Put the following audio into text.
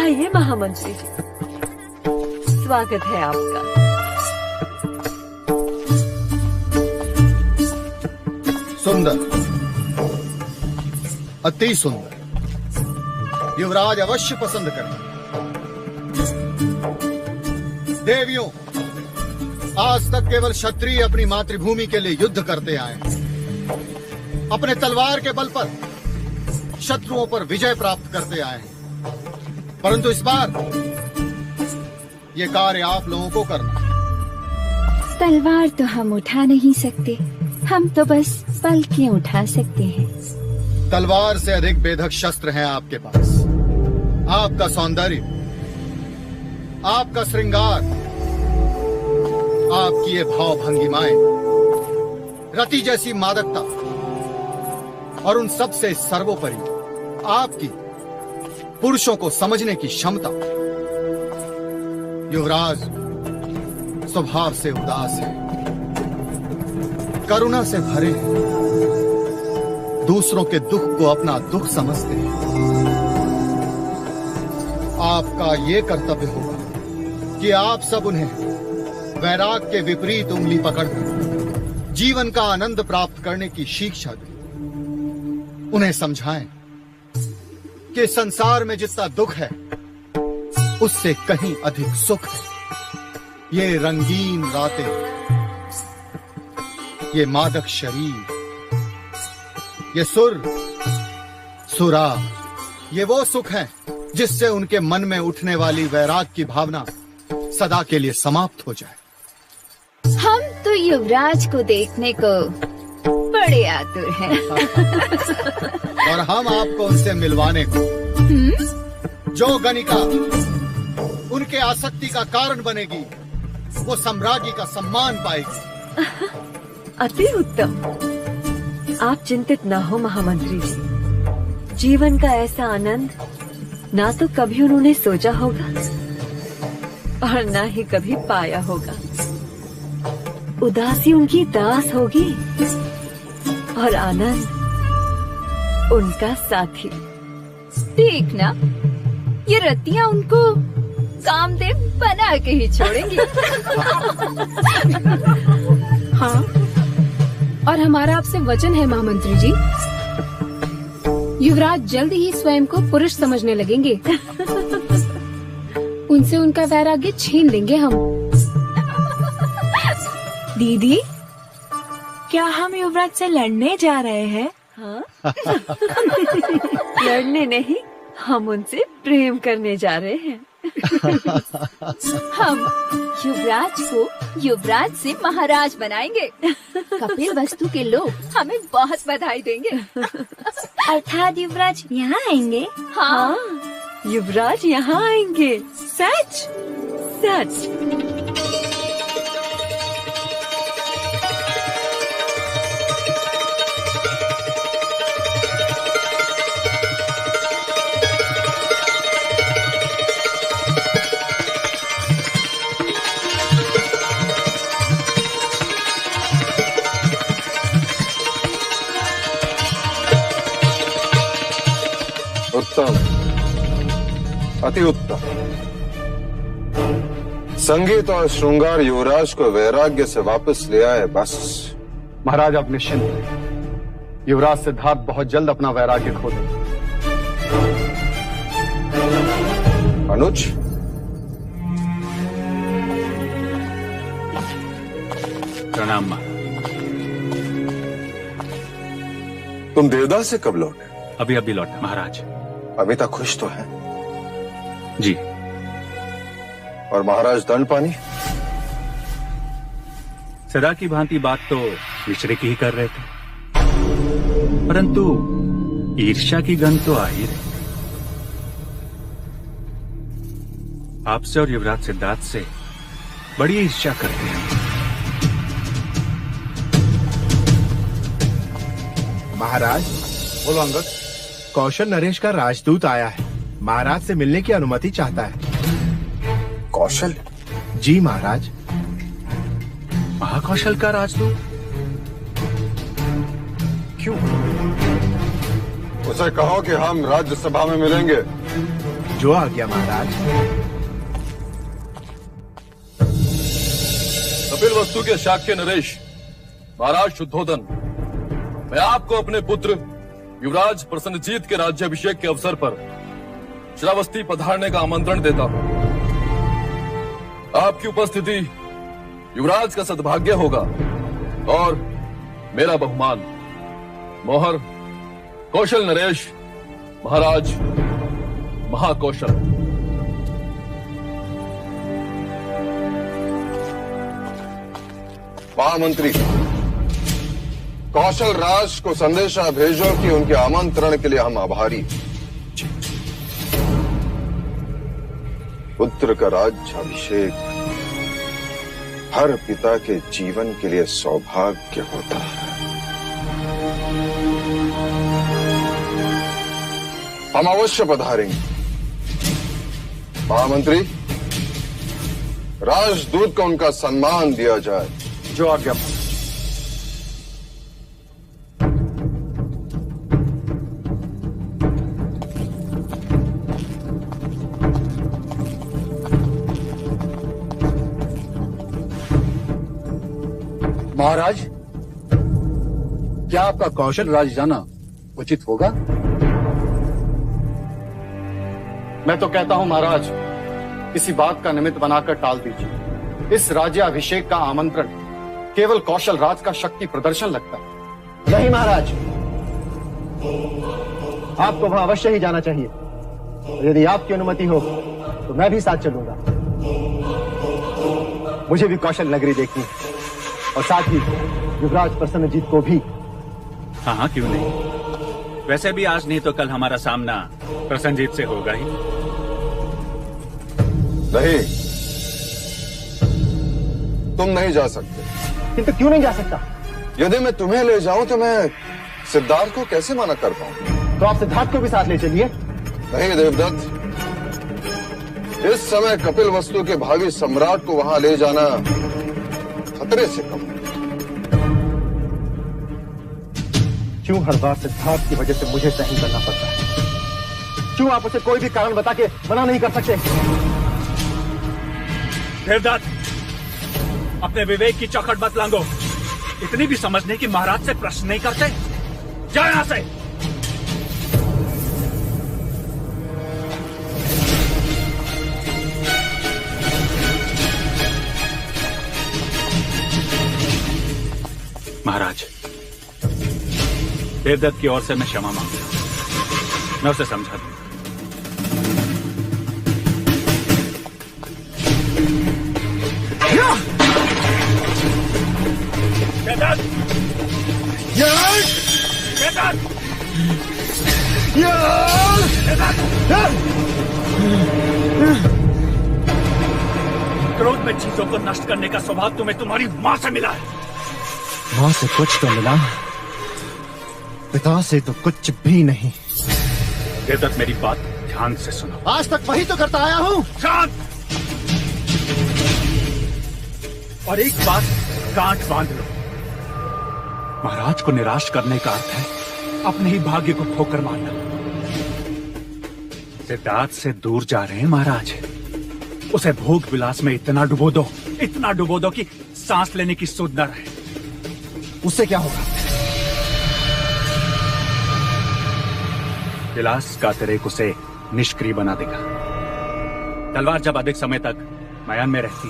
आइए महामंत्री जी, स्वागत है आपका। सुंदर, अति सुंदर। युवराज अवश्य पसंद करें। देवियों, आज तक केवल क्षत्रिय अपनी मातृभूमि के लिए युद्ध करते आए हैं। अपने तलवार के बल पर शत्रुओं पर विजय प्राप्त करते आए हैं। परंतु इस बार ये कार्य आप लोगों को करना है। तलवार तो हम उठा नहीं सकते, हम तो बस पलकें उठा सकते हैं। तलवार से अधिक बेधक शस्त्र हैं आपके पास। आपका सौंदर्य, आपका श्रृंगार, आपकी ये भाव भंगिमाएं, रति जैसी मादकता और उन सब से सर्वोपरि आपकी पुरुषों को समझने की क्षमता। युवराज स्वभाव से उदास है, करुणा से भरे हैं, दूसरों के दुख को अपना दुख समझते हैं। आपका ये कर्तव्य होगा कि आप सब उन्हें वैराग के विपरीत उंगली पकड़कर जीवन का आनंद प्राप्त करने की शिक्षा दें। उन्हें समझाएं कि संसार में जितना दुख है उससे कहीं अधिक सुख है। ये रंगीन रातें, ये मादक शरीर, ये सुर, सुरा, ये वो सुख है जिससे उनके मन में उठने वाली वैराग की भावना सदा के लिए समाप्त हो जाए। हम तो युवराज को देखने को बड़े आतुर हैं। और हम आपको उनसे मिलवाने को, जो गणिका उनके आसक्ति का कारण बनेगी, वो सम्राज्ञी का सम्मान पाएगी। अति उत्तम। आप चिंतित ना हो महामंत्री जी। जीवन का ऐसा आनंद ना तो कभी उन्होंने सोचा होगा और ना ही कभी पाया होगा। उदासी उनकी दास होगी और आनंद उनका साथी। देखना, ये रतियां उनको कामदेव बना के ही छोड़ेंगी। हाँ, और हमारा आपसे वचन है महामंत्री जी, युवराज जल्द ही स्वयं को पुरुष समझने लगेंगे। उनसे उनका वैराग्य छीन लेंगे हम। दीदी, क्या हम युवराज से लड़ने जा रहे हैं? हाँ? लड़ने नहीं, हम उनसे प्रेम करने जा रहे हैं। हम युवराज को युवराज से महाराज बनाएंगे। कपिल वस्तु के लोग हमें बहुत बधाई देंगे। अर्थात युवराज यहाँ आएंगे? हाँ, युवराज यहाँ आएंगे। सच? सच। उत्तम, अति उत्तम। संगीत और श्रृंगार युवराज को वैराग्य से वापस ले आए। बस महाराज, आप निश्चिंत हैं। युवराज सिद्धार्थ बहुत जल्द अपना वैराग्य खो देंगे। अनुज, प्रणाम मां। तुम देवदास से कब लौटे? अभी अभी लौटा महाराज। अभी तक खुश तो है? जी। और महाराज दंड पानी? सदा की भांति बात तो विचरे की ही कर रहे थे, परंतु ईर्ष्या की गंध तो आ ही रही। आपसे और युवराज सिद्धार्थ से बड़ी ईर्ष्या करते हैं। महाराज, बोलो अंगद। कौशल नरेश का राजदूत आया है, महाराज से मिलने की अनुमति चाहता है। कौशल? जी महाराज। महाकौशल का राजदूत? क्यों? उसे कहो कि हम राज्यसभा में मिलेंगे। जो आ गया महाराज। कपिल वस्तु के शाक्य नरेश, महाराज शुद्धोदन, मैं आपको अपने पुत्र युवराज प्रसन्नजीत के राज्याभिषेक के अवसर पर श्रावस्ती पधारने का आमंत्रण देता हूं। आपकी उपस्थिति युवराज का सद्भाग्य होगा और मेरा बहुमान। मोहर कौशल नरेश, महाराज महाकौशल। महामंत्री, कौशल राज को संदेशा भेजो कि उनके आमंत्रण के लिए हम आभारी हैं। पुत्र का राज्याभिषेक हर पिता के जीवन के लिए सौभाग्य होता है। हम अवश्य पधारेंगे। महामंत्री, राजदूत को उनका सम्मान दिया जाए। जो आज्ञा। महाराज, क्या आपका कौशल राज जाना उचित होगा? मैं तो कहता हूं महाराज, किसी बात का निमित्त बनाकर टाल दीजिए। इस राज्याभिषेक का आमंत्रण केवल कौशल राज का शक्ति प्रदर्शन लगता है। नहीं महाराज, आपको वहां अवश्य ही जाना चाहिए। यदि आपकी अनुमति हो तो मैं भी साथ चलूंगा। मुझे भी कौशल नगरी देखनी है और साथ ही युवराज प्रसन्नजीत को भी। हाँ, क्यों नहीं। वैसे भी आज नहीं तो कल हमारा सामना प्रसन्नजीत से होगा ही। नहीं, तुम नहीं जा सकते। किंतु क्यों नहीं जा सकता? यदि मैं तुम्हें ले जाऊं तो मैं सिद्धार्थ को कैसे मना कर पाऊं? तो आप सिद्धार्थ को भी साथ ले चलिए। नहीं देवदत्त, इस समय कपिल वस्तु के भावी सम्राट को वहां ले जाना खतरे से कम। क्यों हर बार सिद्धार्थ की वजह से मुझे सहन करना पड़ता है? क्यों आप उसे कोई भी कारण बता के मना नहीं कर सकते? देवदत्त, अपने विवेक की चौखट मत लांघो। इतनी भी समझने की महाराज से प्रश्न नहीं करते। जाओ यहां से। महाराज, देवदत्त की ओर से मैं क्षमा मांगता हूं। मैं उसे समझा दूंगा। क्रोध में चीजों को नष्ट करने का स्वभाव तुम्हें तुम्हारी मां से मिला है। मां से कुछ तो मिला, पिता से तो कुछ भी नहीं। देवदत्त, मेरी बात ध्यान से सुनो। आज तक वही तो करता आया हूं। शांत। और एक बात गांठ बांध लो, महाराज को निराश करने का अर्थ है अपने ही भाग्य को ठोकर मारना। सिद्धार्थ से दूर जा रहे हैं महाराज। उसे भोग विलास में इतना डुबो दो कि सांस लेने की सुध न रहे। उससे क्या होगा? विलास का अतिरेक उसे निष्क्रिय बना देगा। तलवार जब अधिक समय तक म्यान में रहती